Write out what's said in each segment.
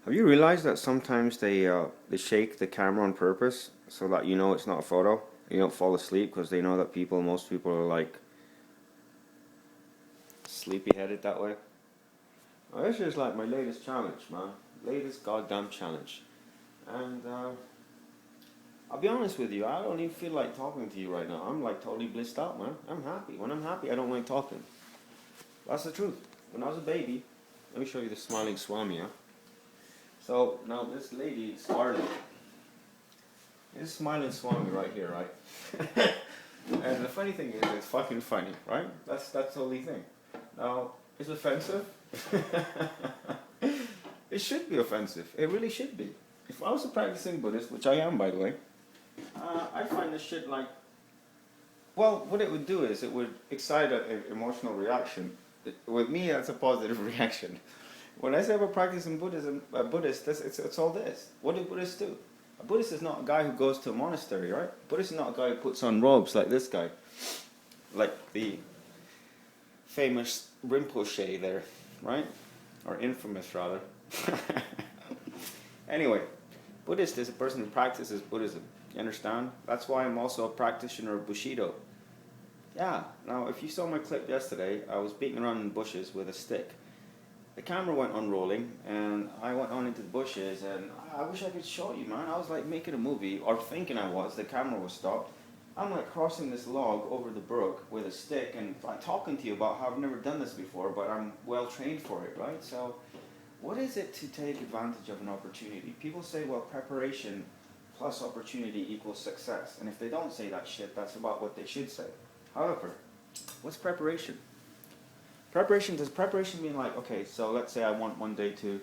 Have you realized that sometimes they shake the camera on purpose so that you know it's not a photo? You don't fall asleep because they know that most people are like sleepy-headed that way. Oh, this is like my latest challenge, man. Latest goddamn challenge. And I'll be honest with you, I don't even feel like talking to you right now. I'm like totally blissed out, man. I'm happy. When I'm happy, I don't like talking. That's the truth. When I was a baby, let me show you the smiling swami, yeah? So now this lady, Scarlett, this smiling swami right here, right? And the funny thing is, it's fucking funny, right? That's the only thing. Now, it's offensive. It should be offensive. It really should be. If I was a practicing Buddhist, which I am, by the way, I find this shit like, well, what it would do is it would excite an emotional reaction. With me, that's a positive reaction. When I say about practicing Buddhism, Buddhist, it's all this. What do Buddhists do? A Buddhist is not a guy who goes to a monastery, right? A Buddhist is not a guy who puts on robes like this guy. Like the famous Rinpoche there, right? Or infamous, rather. Anyway, Buddhist is a person who practices Buddhism. You understand? That's why I'm also a practitioner of Bushido. Yeah, now if you saw my clip yesterday, I was beating around in bushes with a stick. The camera went unrolling, and I went on into the bushes, and I wish I could show you, man. I was like making a movie, or thinking I was. The camera was stopped. I'm like crossing this log over the brook with a stick, and I'm talking to you about how I've never done this before, but I'm well trained for it, right? So, what is it to take advantage of an opportunity? People say, well, preparation plus opportunity equals success. And if they don't say that shit, that's about what they should say. However, what's preparation? Does preparation mean like, okay, so let's say I want one day to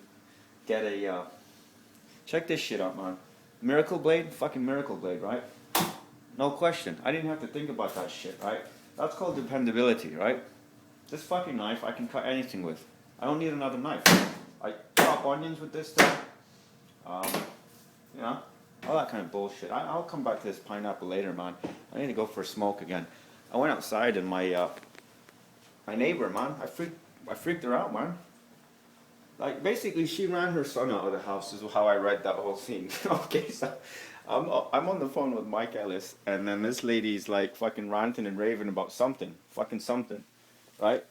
get a, check this shit out, man. Miracle blade, fucking miracle blade, right? No question. I didn't have to think about that shit, right? That's called dependability, right? This fucking knife I can cut anything with. I don't need another knife. I chop onions with this thing. You know, all that kind of bullshit. I'll come back to this pineapple later, man. I need to go for a smoke again. I went outside and my neighbor, man, I freaked her out, man. Like, basically, she ran her son out of the house, is how I read that whole scene. Okay, so I'm on the phone with Mike Ellis, and then this lady's like fucking ranting and raving about something, right?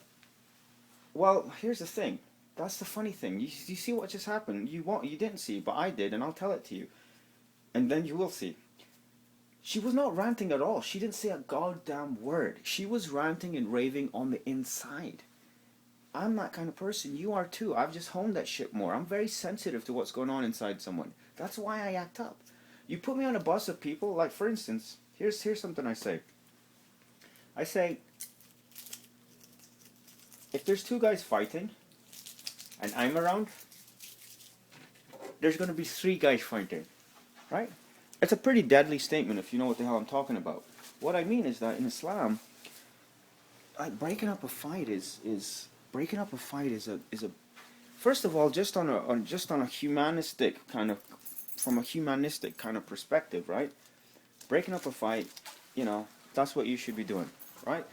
Well, here's the thing. That's the funny thing. You see what just happened? You didn't see, but I did, and I'll tell it to you, and then you will see. She was not ranting at all. She didn't say a goddamn word. She was ranting and raving on the inside. I'm that kind of person. You are too. I've just honed that shit more. I'm very sensitive to what's going on inside someone. That's why I act up. You put me on a bus of people, like for instance, here's something I say. I say, if there's two guys fighting, and I'm around, there's going to be three guys fighting, right? It's a pretty deadly statement if you know what the hell I'm talking about. What I mean is that in Islam, like breaking up a fight is a first of all just on a humanistic kind of from a humanistic kind of perspective, right? Breaking up a fight, you know, that's what you should be doing, right?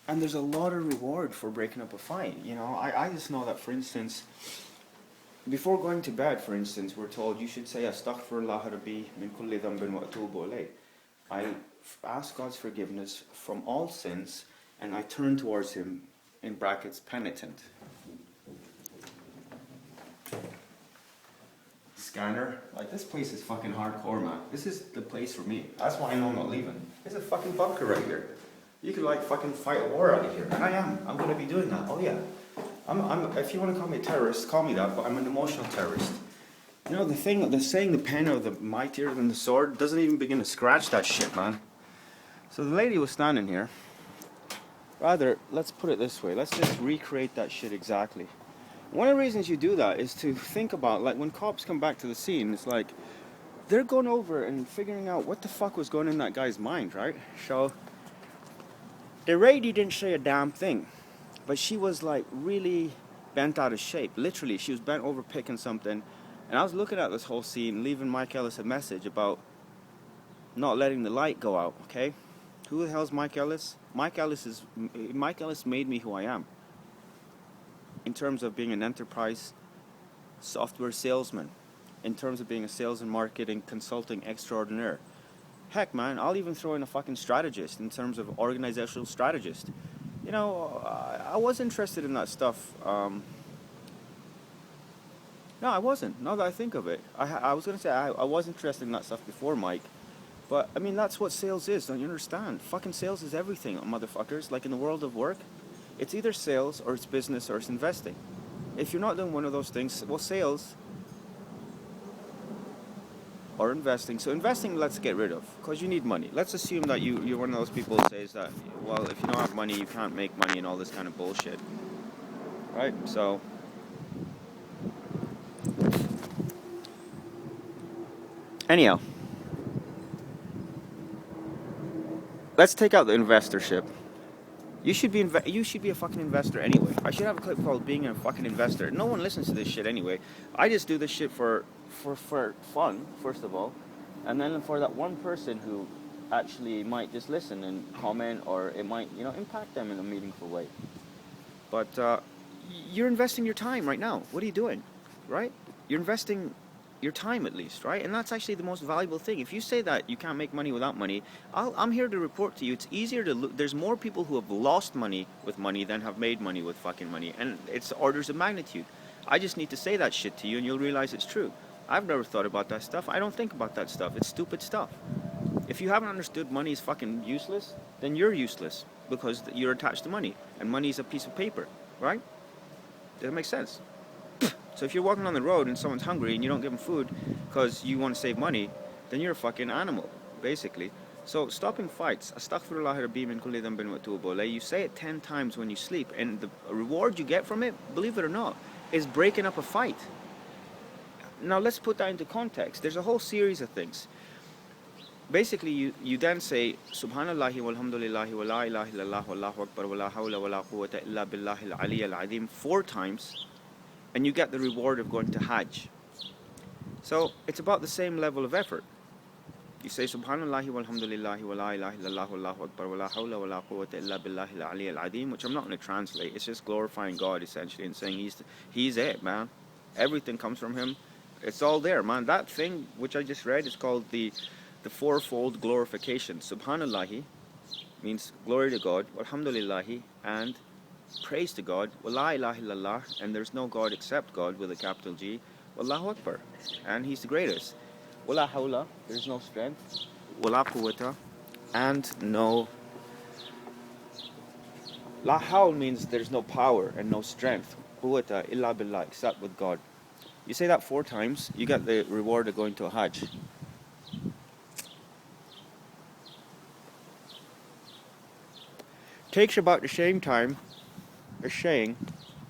And there's a lot of reward for breaking up a fight. You know, I just know that, for instance, before going to bed, for instance, we're told you should say Astaghfirullah Rabbi min kulli dhanbin wa atubu ilayh. I ask God's forgiveness from all sins, and I turn towards Him, in brackets, penitent. Scanner, like this place is fucking hardcore, man. This is the place for me. That's why I know I'm not leaving. There's a fucking bunker right here. You could like fucking fight a war out of here, and I am. I'm gonna be doing that. Oh yeah. If you want to call me a terrorist, call me that, but I'm an emotional terrorist. You know, the saying the pen of the mightier than the sword doesn't even begin to scratch that shit, man. So the lady was standing here. Rather, let's put it this way. Let's just recreate that shit exactly. One of the reasons you do that is to think about, like, when cops come back to the scene, it's like, they're going over and figuring out what the fuck was going in that guy's mind, right? So, the lady didn't say a damn thing. But she was like really bent out of shape. Literally, she was bent over picking something. And I was looking at this whole scene, leaving Mike Ellis a message about not letting the light go out, okay? Who the hell's Mike Ellis? Mike Ellis made me who I am. In terms of being an enterprise software salesman. in terms of being a sales and marketing consulting extraordinaire. Heck, man, I'll even throw in a fucking strategist in terms of organizational strategist. You know, I was interested in that stuff. No, I wasn't. Now that I think of it, I was gonna say I was interested in that stuff before, Mike. But I mean, that's what sales is. Don't you understand? Fucking sales is everything, motherfuckers. Like in the world of work, it's either sales or it's business or it's investing. If you're not doing one of those things, well, sales or investing. So investing, let's get rid of, because you need money. Let's assume that you're one of those people who says that, well, if you don't have money, you can't make money and all this kind of bullshit, right? So anyhow, let's take out the investorship. You should be a fucking investor anyway. I should have a clip called "Being a Fucking Investor." No one listens to this shit anyway. I just do this shit for fun, first of all, and then for that one person who actually might just listen and comment, or it might, you know, impact them in a meaningful way. But you're investing your time right now. What are you doing, right? You're investing your time, at least, right? And that's actually the most valuable thing. If you say that you can't make money without money, I'm here to report to you, it's easier to there's more people who have lost money with money than have made money with fucking money, and it's orders of magnitude. I just need to say that shit to you and you'll realize it's true. I've never thought about that stuff. I don't think about that stuff. It's stupid stuff. If you haven't understood money is fucking useless, then you're useless, because you're attached to money, and money is a piece of paper, right? Does that make sense? So if you're walking on the road and someone's hungry and you don't give them food because you want to save money, then you're a fucking animal, basically. So stopping fights, astaghfirullah rabbi min kulli dhanbin wa atubu ilayh, you say it 10 times when you sleep, and the reward you get from it, believe it or not, is breaking up a fight. Now let's put that into context. There's a whole series of things. Basically, you then say Subhanallahi walhamdulillahi wa la ilaha illallah wallahu akbar wa la hawla wa la quwwata illa billahi al-ali al-azim 4 times, and you get the reward of going to Hajj. So it's about the same level of effort. You say Subhanallahi walhamdulillahi wa la ilaha illallah wallahu akbar wa la hawla wa la quwwata illa billahi al-ali al-azim, which I'm not going to translate. It's just glorifying God, essentially, and saying he's it, man. Everything comes from him. It's all there, man. That thing which I just read is called the fourfold glorification. Subhanallahi means glory to God, walhamdulillahi, and praise to God, wa la ilaha illallah, and there's no God except God with a capital G, wallahu akbar, and he's the greatest. Wa la hawla, there's no strength, wa la quwwata, and no. La hawl means there's no power and no strength. Quwwata illa billah, except with God. You say that 4 times, you get the reward of going to a Hajj. Takes about the same time as saying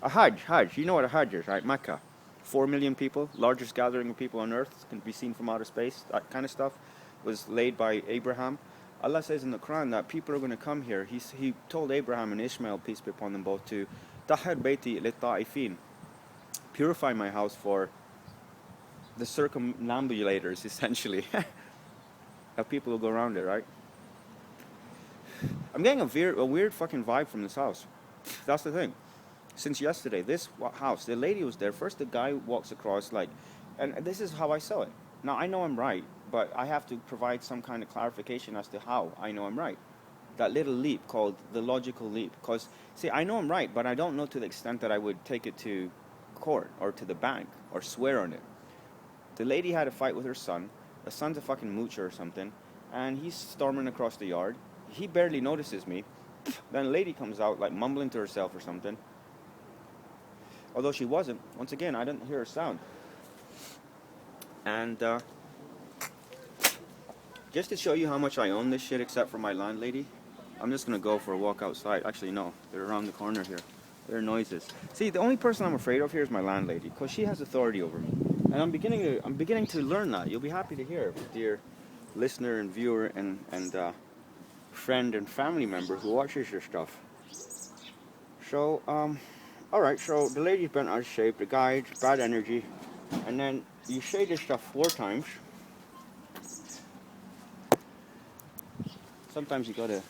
a Hajj. You know what a Hajj is, right? Mecca. 4 million people, largest gathering of people on earth, can be seen from outer space. That kind of stuff was laid by Abraham. Allah says in the Quran that people are going to come here. He told Abraham and Ishmael, peace be upon them both, to Tahir bayti lit-ta'ifin, purify my house for the circumambulators, essentially. How people will go around it, right? I'm getting a weird fucking vibe from this house. That's the thing. Since yesterday, this house, the lady was there. First, the guy walks across, like, and this is how I saw it. Now, I know I'm right, but I have to provide some kind of clarification as to how I know I'm right. That little leap called the logical leap. Because, see, I know I'm right, but I don't know to the extent that I would take it to court or to the bank or swear on it. The lady had a fight with her son. The son's a fucking moocher or something, and he's storming across the yard. He barely notices me. Then a lady comes out, like, mumbling to herself or something. Although she wasn't. Once again, I didn't hear a sound. And just to show you how much I own this shit, except for my landlady, I'm just going to go for a walk outside. Actually, no. They're around the corner here. There are noises. See, the only person I'm afraid of here is my landlady, because she has authority over me. And I'm beginning to learn that. You'll be happy to hear, dear listener and viewer and friend and family member who watches your stuff. So, alright, so the lady's bent out of shape, the guy's bad energy, and then you say this stuff 4 times. Sometimes you gotta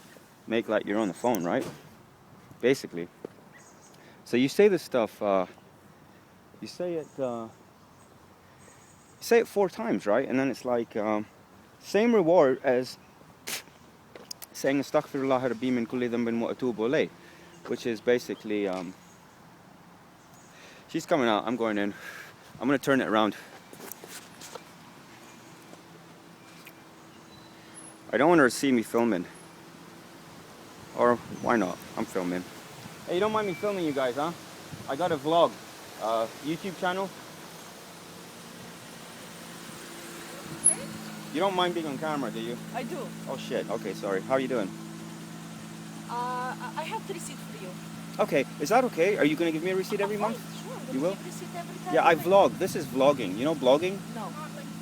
make like you're on the phone, right? Basically. So you say this stuff, you say say it 4 times, right? And then it's like same reward as saying astaghfirullah rabbi min kulli dhanbin wa atubu ilayh, which is basically she's coming out, I'm going in. I'm gonna turn it around. I don't want her to see me filming. Or why not? I'm filming. Hey, you don't mind me filming you guys, huh? I got a vlog, YouTube channel. You don't mind being on camera, do you? I do. Oh shit, okay, sorry. How are you doing? I have the receipt for you. Okay, is that okay? Are you going to give me a receipt every month? Sure. You will? Receipt every time. Yeah, I vlog. This is vlogging. You know blogging? No.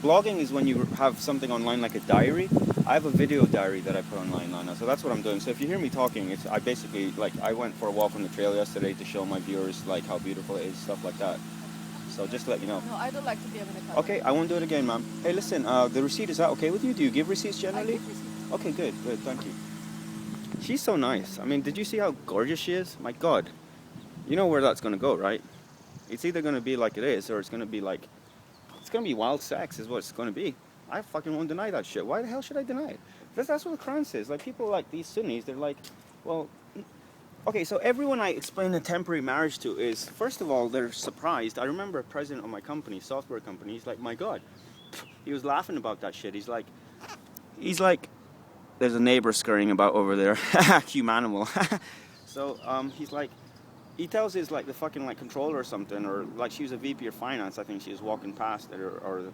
Blogging is when you have something online like a diary. I have a video diary that I put online now, so that's what I'm doing. So if you hear me talking, it's I basically, like, I went for a walk on the trail yesterday to show my viewers, like, how beautiful it is, stuff like that. So just to let you know. No, I don't like to be having a camera. Okay, I won't do it again, ma'am. Hey, listen, the receipt, is that okay with you? Do you give receipts generally? I give receipts. Okay, good, thank you. She's so nice. I mean, did you see how gorgeous she is? My God. You know where that's going to go, right? It's either going to be like it is, or it's going to be like, it's going to be wild sex is what it's going to be. I fucking won't deny that shit. Why the hell should I deny it? That's what the Quran says. Like, people like these Sunnis, they're like, well, okay, so everyone I explain a temporary marriage to is, first of all, they're surprised. I remember a president of my company, software company, he's like, my God. He was laughing about that shit. He's like, there's a neighbor scurrying about over there. Humanimal. So, he's like, he tells his, like, the fucking, like, controller or something, or, like, she was a VP of finance, I think she was walking past it, or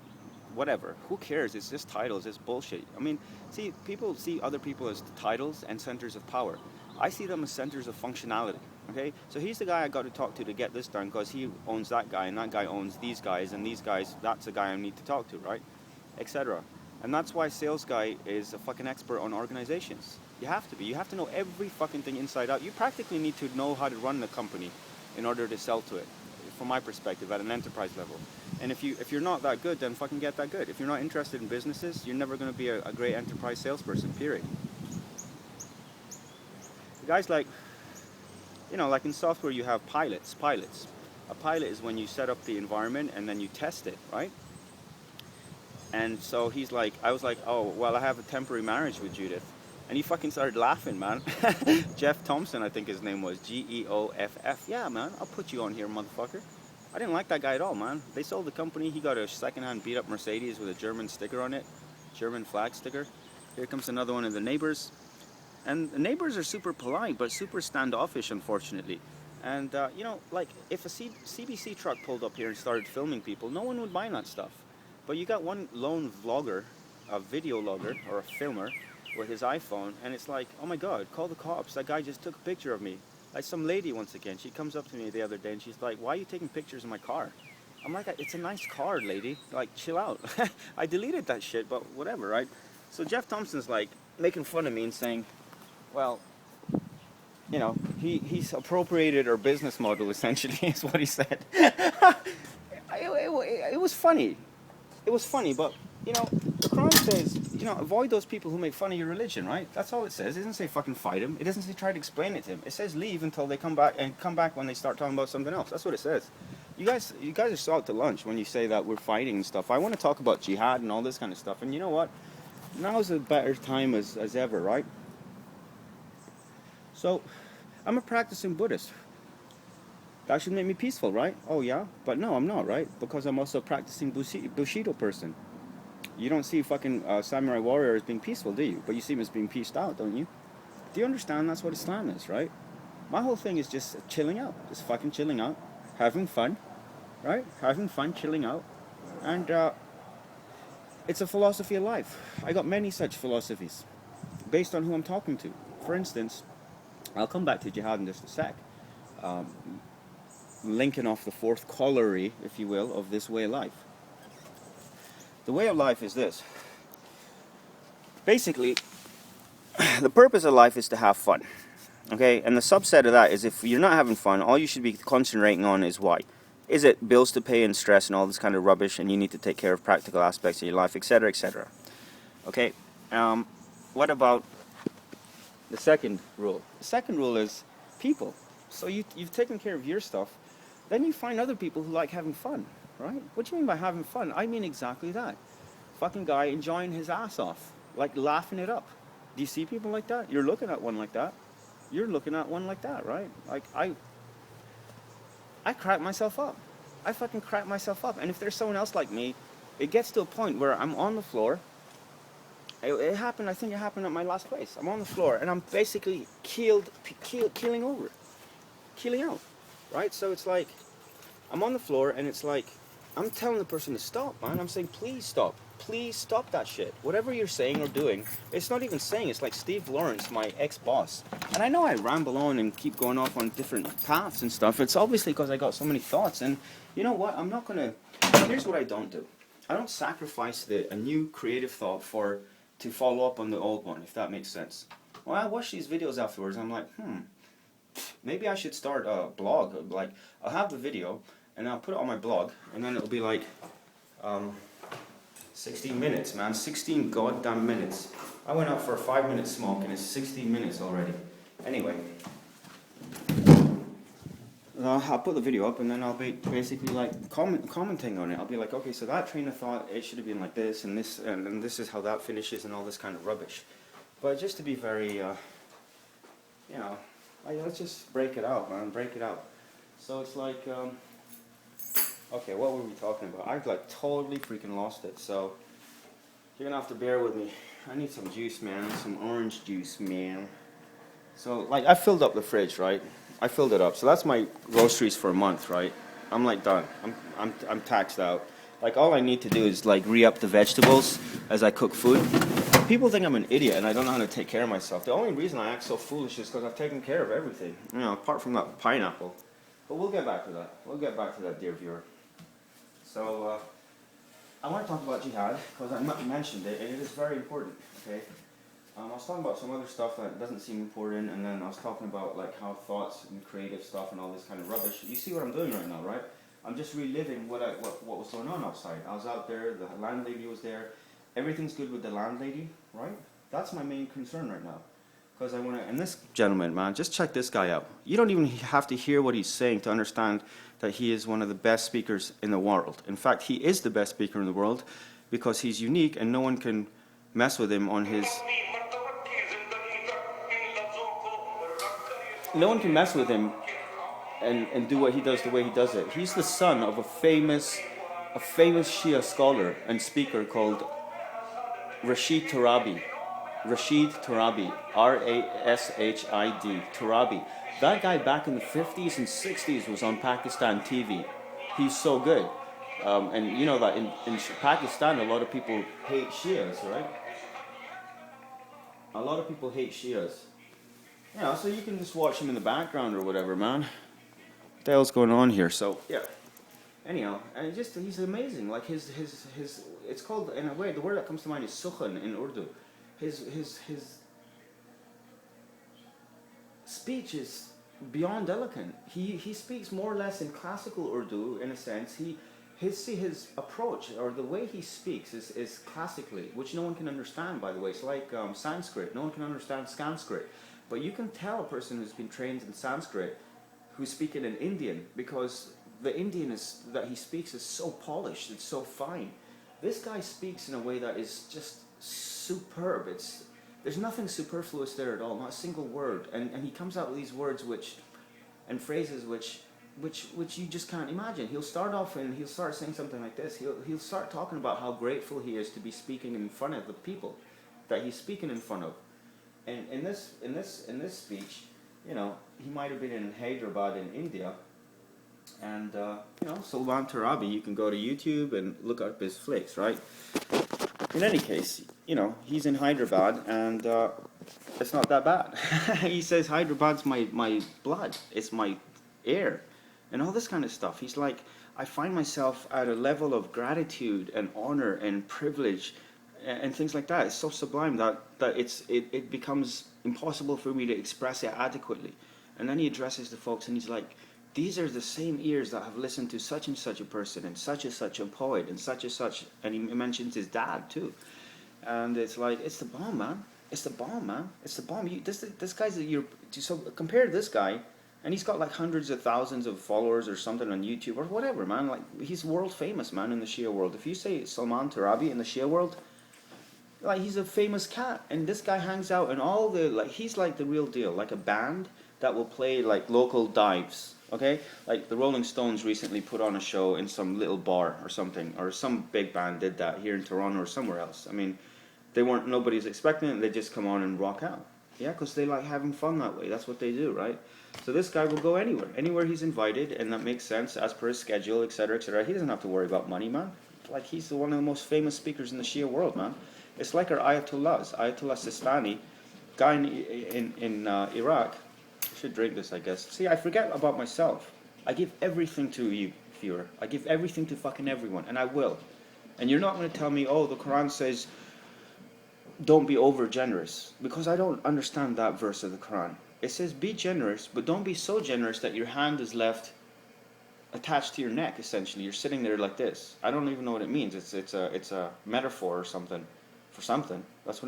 whatever. Who cares? It's just titles. It's bullshit. I mean, see, people see other people as titles and centers of power. I see them as centers of functionality, okay? So he's the guy I got to talk to get this done, because he owns that guy, and that guy owns these guys, and these guys, that's the guy I need to talk to, right? Etc. And that's why sales guy is a fucking expert on organizations. You have to be. You have to know every fucking thing inside out. You practically need to know how to run the company in order to sell to it, from my perspective, at an enterprise level. And if you're not that good, then fucking get that good. If you're not interested in businesses, you're never going to be a great enterprise salesperson, period. Guys, like, you know, like in software you have pilots. A pilot is when you set up the environment and then you test it, right? And so he's like, I was like, oh, well, I have a temporary marriage with Judith. And he fucking started laughing, man. Jeff Thompson, I think his name was, Geoff. Yeah, man, I'll put you on here, motherfucker. I didn't like that guy at all, man. They sold the company. He got a secondhand beat-up Mercedes with a German sticker on it. German flag sticker. Here comes another one of the neighbors. And the neighbors are super polite, but super standoffish, unfortunately. And, you know, like, if a CBC truck pulled up here and started filming people, no one would mind that stuff. But you got one lone vlogger, a video logger, or a filmer, with his iPhone, and it's like, oh my God, call the cops. That guy just took a picture of me. Like some lady, once again, she comes up to me the other day, and she's like, why are you taking pictures of my car? I'm like, it's a nice car, lady. Like, chill out. I deleted that shit, but whatever, right? So Jeff Thompson's like, making fun of me and saying, well, you know, he's appropriated our business model, essentially, is what he said. It was funny. It was funny, but, you know, the Quran says, you know, avoid those people who make fun of your religion, right? That's all it says. It doesn't say fucking fight him. It doesn't say try to explain it to him. It says leave until they come back, and come back when they start talking about something else. That's what it says. You guys are so out to lunch when you say that we're fighting and stuff. I want to talk about jihad and all this kind of stuff. And you know what? Now's a better time as ever, right? So, I'm a practicing Buddhist. That should make me peaceful, right? Oh yeah? But no, I'm not, right? Because I'm also a practicing Bushido person. You don't see fucking samurai warrior as being peaceful, do you? But you see him as being peaced out, don't you? Do you understand that's what Islam is, right? My whole thing is just chilling out. Just fucking chilling out. Having fun, right? Having fun, chilling out. And it's a philosophy of life. I got many such philosophies based on who I'm talking to. For instance, I'll come back to jihad in just a sec. Linking off the fourth corollary, if you will, of this way of life. The way of life is this. Basically, the purpose of life is to have fun. Okay? And the subset of that is if you're not having fun, all you should be concentrating on is why. Is it bills to pay and stress and all this kind of rubbish, and you need to take care of practical aspects of your life, etc., etc. Okay? What about the second rule? The second rule is people. So you've taken care of your stuff. Then you find other people who like having fun. right? What do you mean by having fun? I mean exactly that. Fucking guy enjoying his ass off, like laughing it up. Do you see people like that? You're looking at one like that. You're looking at one like that, right? Like I crack myself up. I fucking crack myself up. And if there's someone else like me, it gets to a point where I'm on the floor. It happened. I think it happened at my last place. I'm on the floor and I'm basically keeling over, keeling out, right? So it's like I'm on the floor and it's like I'm telling the person to stop, man. I'm saying, please stop that shit. Whatever you're saying or doing, it's not even saying. It's like Steve Lawrence, my ex-boss, and I know I ramble on and keep going off on different paths and stuff. It's obviously because I got so many thoughts, and you know what? I'm not gonna. Here's what I don't do. I don't sacrifice a new creative thought to follow up on the old one, if that makes sense. When I watch these videos afterwards, I'm like, maybe I should start a blog. Like, I'll have the video, and I'll put it on my blog, and then it'll be like, 16 minutes, man. 16 goddamn minutes. I went out for a 5-minute smoke, and it's 16 minutes already. Anyway. I'll put the video up, and then I'll be basically like commenting on it. I'll be like, okay, so that train of thought, it should have been like this, and this, and this is how that finishes, and all this kind of rubbish. But just to be very, let's just break it out, man. Break it out. So it's like, okay, what were we talking about? I've like totally freaking lost it. So you're gonna have to bear with me. I need some juice, man. Some orange juice, man. So like I filled up the fridge, right? I filled it up. So that's my groceries for a month, right? I'm like done. I'm taxed out. Like all I need to do is like re-up the vegetables as I cook food. People think I'm an idiot and I don't know how to take care of myself. The only reason I act so foolish is because I've taken care of everything. You know, apart from that pineapple. But we'll get back to that. We'll get back to that, dear viewer. So I want to talk about jihad because I mentioned it and it is very important. Okay. I was talking about some other stuff that doesn't seem important, and then I was talking about like how thoughts and creative stuff and all this kind of rubbish. You see what I'm doing right now, right? I'm just reliving what was going on outside. I was out there, the landlady was there. Everything's good with the landlady, right? That's my main concern right now. Because I want to, and this gentleman, man, just check this guy out. You don't even have to hear what he's saying to understand that he is one of the best speakers in the world. In fact, he is the best speaker in the world because he's unique and no one can mess with him on his... No one can mess with him and do what he does the way he does it. He's the son of a famous Shia scholar and speaker called Rashid Tarabi. Rashid Tarabi, R-A-S-H-I-D, Tarabi. That guy back in the 50s and 60s was on Pakistan TV. He's so good. And you know that in Pakistan, a lot of people hate Shias, right? A lot of people hate Shias. Yeah, so you can just watch him in the background or whatever, man. What the hell's going on here? So, yeah. Anyhow, and he's amazing. Like his it's called, in a way, the word that comes to mind is sukhan in Urdu. His speech is beyond eloquent. He speaks more or less in classical Urdu in a sense. His approach or the way he speaks is classically, which no one can understand, by the way. It's like Sanskrit. No one can understand Sanskrit. But you can tell a person who's been trained in Sanskrit who's speaking in Indian because the Indian that he speaks is so polished, it's so fine. This guy speaks in a way that is just superb. There's nothing superfluous there at all, not a single word. And he comes out with these words and phrases which you just can't imagine. He'll start off and he'll start saying something like this. He'll start talking about how grateful he is to be speaking in front of the people that he's speaking in front of. And in this speech, you know, he might have been in Hyderabad in India, and Salman Tarabi, you can go to YouTube and look up his flicks, right? In any case, you know, he's in Hyderabad, and it's not that bad. He says Hyderabad's my blood, it's my air, and all this kind of stuff. He's like, I find myself at a level of gratitude and honor and privilege and things like that. It's so sublime that it becomes impossible for me to express it adequately. And then he addresses the folks and he's like, these are the same ears that have listened to such and such a person and such a poet and such, and he mentions his dad too. And it's like, it's the bomb, man. It's the bomb, man. It's the bomb. This guy's so compare this guy And he's got like hundreds of thousands of followers or something on YouTube or whatever, man. Like, he's world famous, man, in the Shia world. If you say Salman Tarabi in the Shia world, like, he's a famous cat. And this guy hangs out in all the, like, he's like the real deal. Like a band that will play like local dives, okay? Like the Rolling Stones recently put on a show in some little bar or something, or some big band did that here in Toronto or somewhere else. I mean, nobody's expecting it, they just come on and rock out. Yeah, because they like having fun that way. That's what they do, right? So this guy will go anywhere he's invited, and that makes sense as per his schedule, etc., etc. He doesn't have to worry about money, man. Like, he's one of the most famous speakers in the Shia world, man. It's like our Ayatollahs. Ayatollah Sistani, guy in Iraq. I should drink this, I guess. See, I forget about myself. I give everything to you, viewer. I give everything to fucking everyone, and I will. And you're not going to tell me, oh, the Quran says don't be over generous, because I don't understand that verse of the Quran. It says be generous, but don't be so generous that your hand is left attached to your neck. Essentially, you're sitting there like this. I don't even know what it means. It's a metaphor or something for something. That's what